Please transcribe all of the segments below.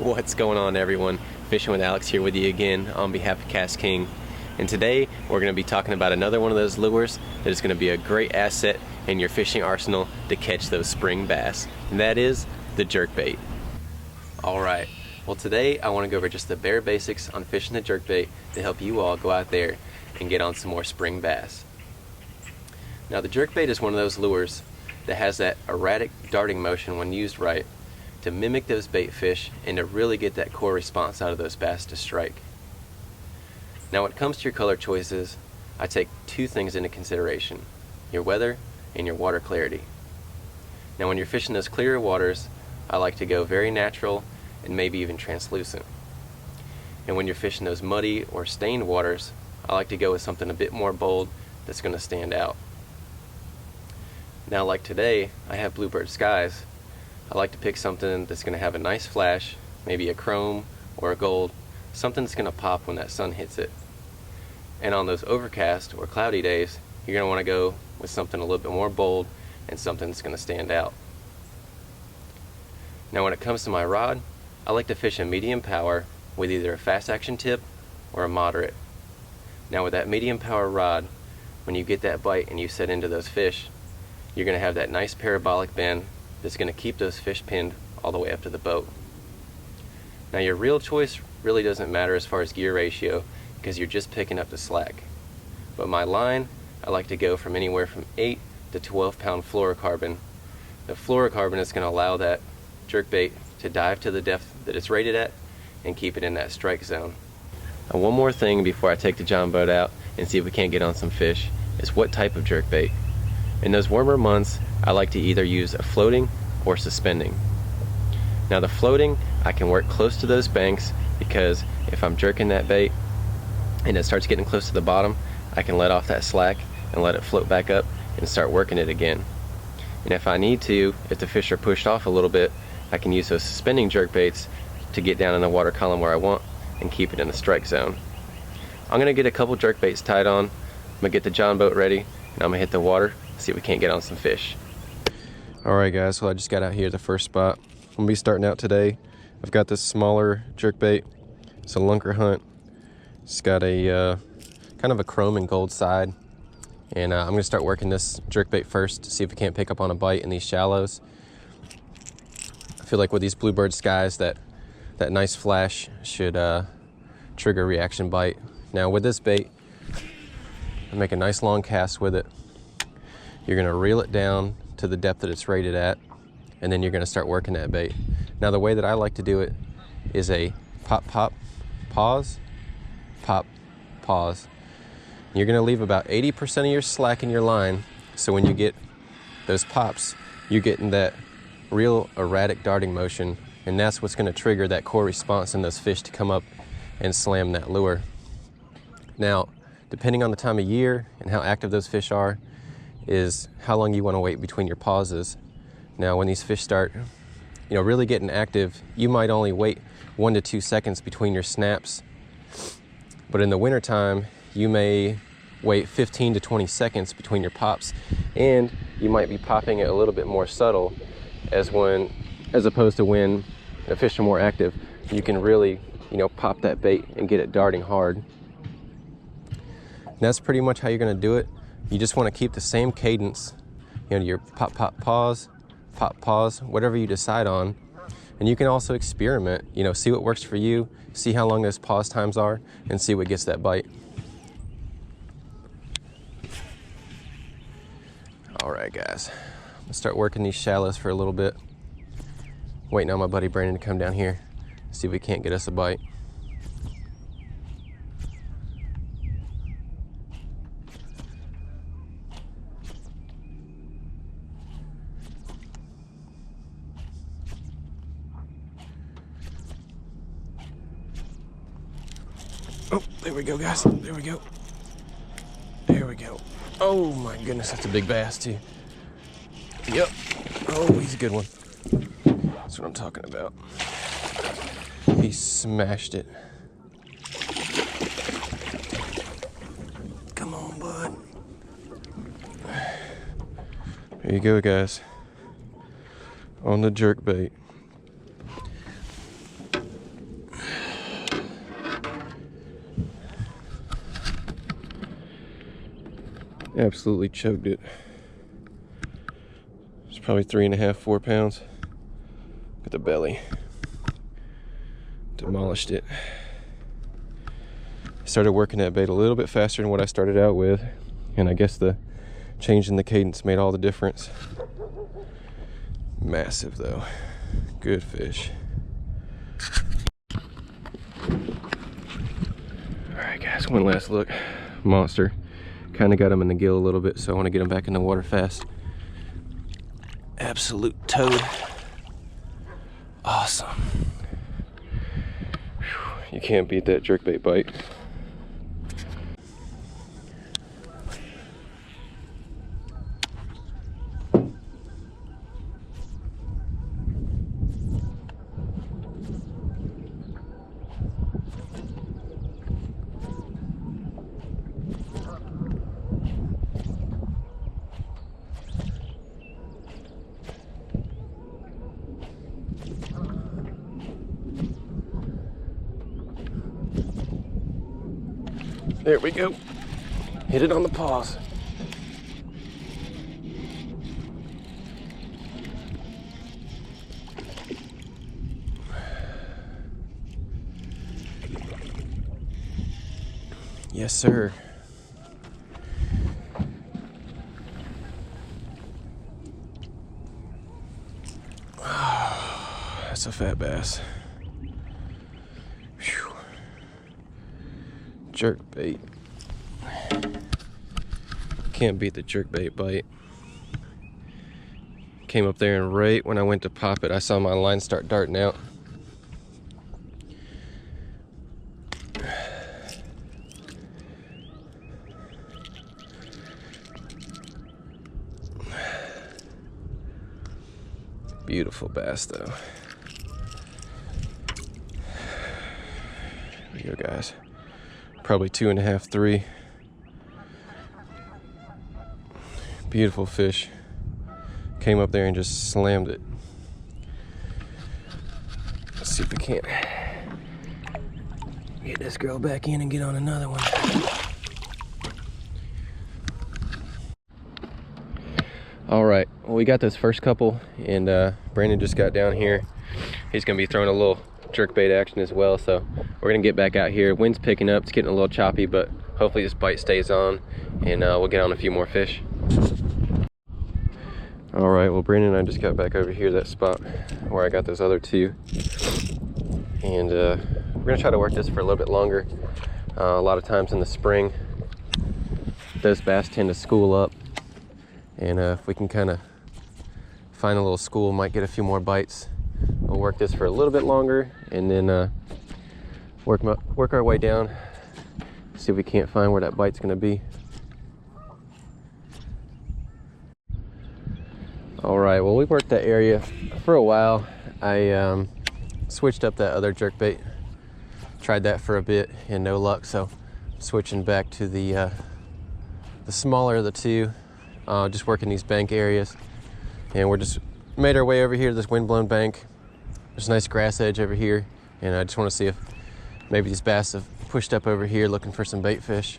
What's going on, everyone? Fishing with Alex here with you again on behalf of KastKing. And today we're going to be talking about another one of those lures that is going to be a great asset in your fishing arsenal to catch those spring bass, and that is the jerkbait. Alright, well today I want to go over just the bare basics on fishing the jerkbait to help you all go out there and get on some more spring bass. Now the jerkbait is one of those lures that has that erratic darting motion when used right to mimic those bait fish and to really get that core response out of those bass to strike. Now when it comes to your color choices, I take two things into consideration: your weather and your water clarity. Now when you're fishing those clearer waters, I like to go very natural and maybe even translucent. And when you're fishing those muddy or stained waters, I like to go with something a bit more bold that's going to stand out. Now like today, I have bluebird skies. I like to pick something that's going to have a nice flash, maybe a chrome or a gold, something that's going to pop when that sun hits it. And on those overcast or cloudy days, you're going to want to go with something a little bit more bold and something that's going to stand out. Now when it comes to my rod, I like to fish a medium power with either a fast action tip or a moderate. Now with that medium power rod, when you get that bite and you set into those fish, you're going to have that nice parabolic bend that's going to keep those fish pinned all the way up to the boat. Now your reel choice really doesn't matter as far as gear ratio because you're just picking up the slack. But my line, I like to go from anywhere from 8 to 12 pound fluorocarbon. The fluorocarbon is going to allow that jerkbait to dive to the depth that it's rated at and keep it in that strike zone. Now one more thing before I take the John boat out and see if we can't get on some fish is what type of jerkbait. In those warmer months, I like to either use a floating or suspending. Now the floating, I can work close to those banks because if I'm jerking that bait and it starts getting close to the bottom, I can let off that slack and let it float back up and start working it again. And if I need to, if the fish are pushed off a little bit, I can use those suspending jerkbaits to get down in the water column where I want and keep it in the strike zone. I'm going to get a couple jerkbaits tied on, I'm going to get the John boat ready, and I'm going to hit the water, see if we can't get on some fish. Alright guys, well I just got out here at the first spot. I'm going to be starting out today. I've got this smaller jerkbait. It's a lunker hunt. It's got a kind of a chrome and gold side. And I'm going to start working this jerkbait first to see if we can't pick up on a bite in these shallows. I feel like with these bluebird skies that nice flash should trigger a reaction bite. Now with this bait, I make a nice long cast with it. You're going to reel it down to the depth that it's rated at, and then you're going to start working that bait. Now the way that I like to do it is a pop, pop, pause, pop, pause. You're going to leave about 80% of your slack in your line, so when you get those pops, you're getting that real erratic darting motion, and that's what's going to trigger that core response in those fish to come up and slam that lure. Now, depending on the time of year and how active those fish are, is how long you want to wait between your pauses. Now when these fish start really getting active, you might only wait 1 to 2 seconds between your snaps, but in the winter time you may wait 15 to 20 seconds between your pops, and you might be popping it a little bit more subtle as opposed to when the fish are more active. You can really pop that bait and get it darting hard. And that's pretty much how you're going to do it. You just want to keep the same cadence, your pop, pop, pause, whatever you decide on. And you can also experiment, see what works for you, see how long those pause times are, and see what gets that bite. All right, guys, I'm gonna start working these shallows for a little bit. Waiting on my buddy Brandon to come down here, see if we can't get us a bite. Oh, there we go, guys. There we go. There we go. Oh my goodness, that's a big bass too. Yep. Oh, he's a good one. That's what I'm talking about. He smashed it. Come on, bud. There you go, guys. On the jerkbait. Absolutely choked it. It's probably 3.5, 4 pounds. At the belly. Demolished it. Started working that bait a little bit faster than what I started out with, and I guess the change in the cadence made all the difference. Massive though. Good fish. Alright guys, one last look. Monster. Kind of got him in the gill a little bit, so I want to get him back in the water fast. Absolute toad. Awesome. Whew, you can't beat that jerkbait bite. There we go. Hit it on the paws. Yes, sir. That's a fat bass. Whew. Jerkbait. Can't beat the jerkbait bite. Came up there, and right when I went to pop it, I saw my line start darting out. Beautiful bass though. Here we go, guys. Probably 2.5, 3. Beautiful fish. Came up there and just slammed it. Let's see if we can't get this girl back in and get on another one. All right, well, we got this first couple, and Brandon just got down here. He's gonna be throwing a little jerkbait action as well, so we're gonna get back out here. Wind's picking up, it's getting a little choppy, but hopefully this bite stays on, and we'll get on a few more fish. All right, well, Brandon and I just got back over here, that spot where I got those other two, and we're gonna try to work this for a little bit longer. A lot of times in the spring, those bass tend to school up, and if we can kind of find a little school, might get a few more bites. We'll work this for a little bit longer, and then work our way down, see if we can't find where that bite's gonna be. All right, well, we worked that area for a while. I switched up that other jerkbait, tried that for a bit and no luck, so I'm switching back to the smaller of the two. Just working these bank areas, and we're just made our way over here to this windblown bank. There's a nice grass edge over here, and I just want to see if maybe these bass have pushed up over here looking for some bait fish.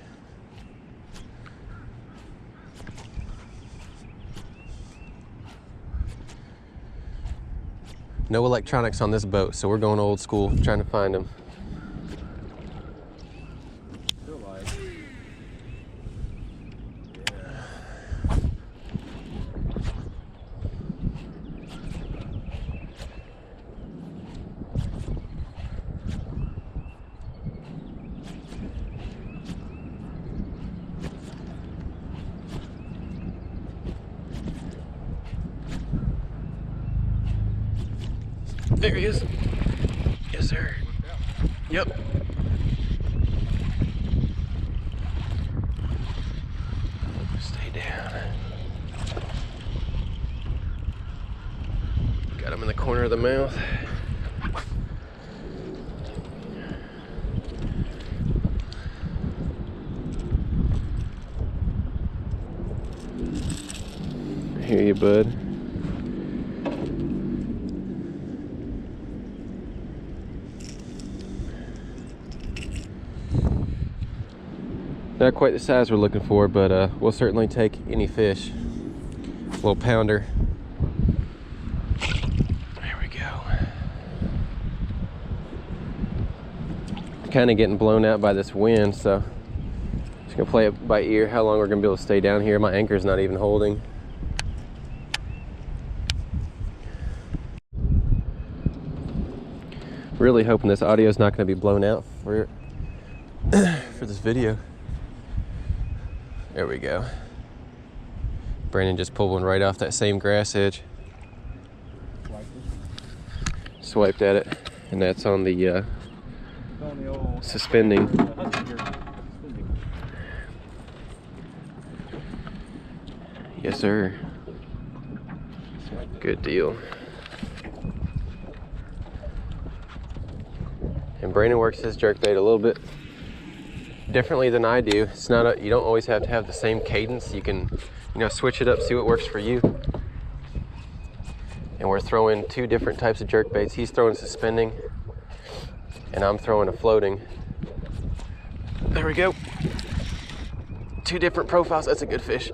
No electronics on this boat, so we're going old school, trying to find them. There he is. Yes, sir. Yep. Stay down. Got him in the corner of the mouth. I hear you, bud. Not quite the size we're looking for, but we'll certainly take any fish. A little pounder. There we go. Kind of getting blown out by this wind, so just gonna play it by ear how long we're gonna be able to stay down here. My anchor's not even holding. Really hoping this audio is not going to be blown out for for this video. There we go. Brandon just pulled one right off that same grass edge. Swiped at it, and that's on the suspending. Yes, sir. Good deal. And Brandon works his jerkbait a little bit differently than I do. It's not you don't always have to have the same cadence. You can, switch it up, see what works for you. And we're throwing two different types of jerkbaits. He's throwing suspending, and I'm throwing a floating. There we go. Two different profiles. That's a good fish.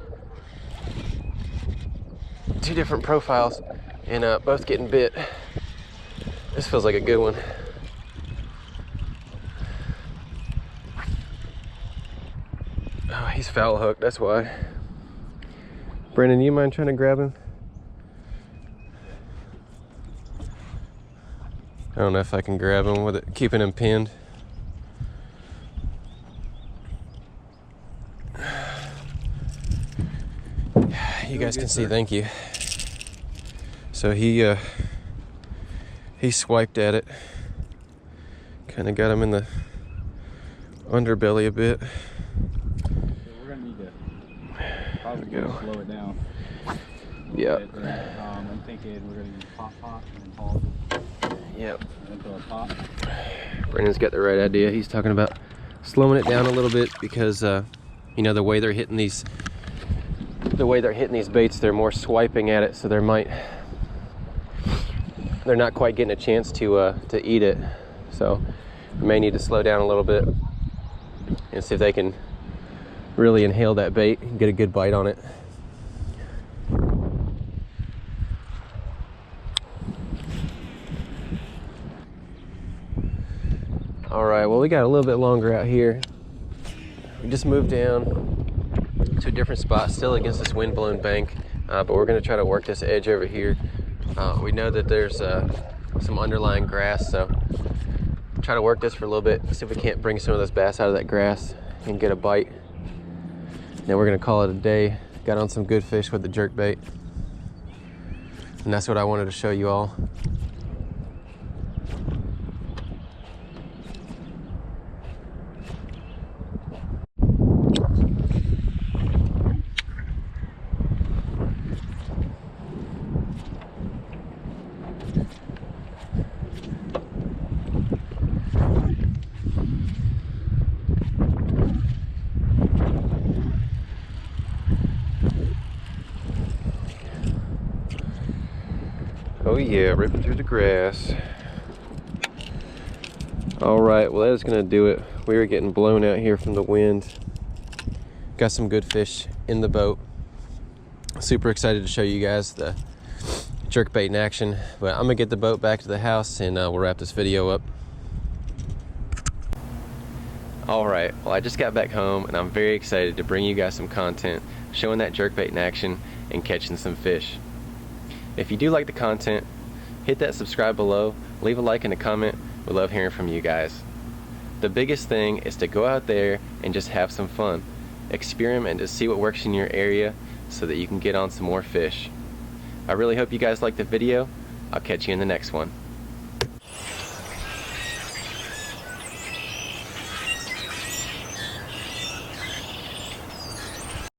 Two different profiles, and both getting bit. This feels like a good one. Oh, he's foul hooked, that's why. Brandon, you mind trying to grab him? I don't know if I can grab him with it, keeping him pinned. You guys can see, thank you. So he swiped at it. Kind of got him in the underbelly a bit. Probably slow it down. Yeah. I'm thinking we're going to use pop and pause it. Yep. And throw a pop. Brandon's got the right idea. He's talking about slowing it down a little bit because the way they're hitting these baits, they're more swiping at it, so they're not quite getting a chance to eat it. So we may need to slow down a little bit and see if they can really inhale that bait and get a good bite on it. All right, well, we got a little bit longer out here. We just moved down to a different spot, still against this wind-blown bank, but we're gonna try to work this edge over here. We know that there's some underlying grass, so try to work this for a little bit, see if we can't bring some of those bass out of that grass and get a bite. Then we're gonna call it a day. Got on some good fish with the jerkbait, and that's what I wanted to show you all. Oh yeah, ripping through the grass. All right, well, that is gonna do it. We were getting blown out here from the wind. Got some good fish in the boat. Super excited to show you guys the jerkbait in action, but I'm gonna get the boat back to the house and we'll wrap this video up. All right, well, I just got back home and I'm very excited to bring you guys some content showing that jerkbait in action and catching some fish. If you do like the content, hit that subscribe below, leave a like and a comment. We love hearing from you guys. The biggest thing is to go out there and just have some fun. Experiment to see what works in your area so that you can get on some more fish. I really hope you guys liked the video. I'll catch you in the next one.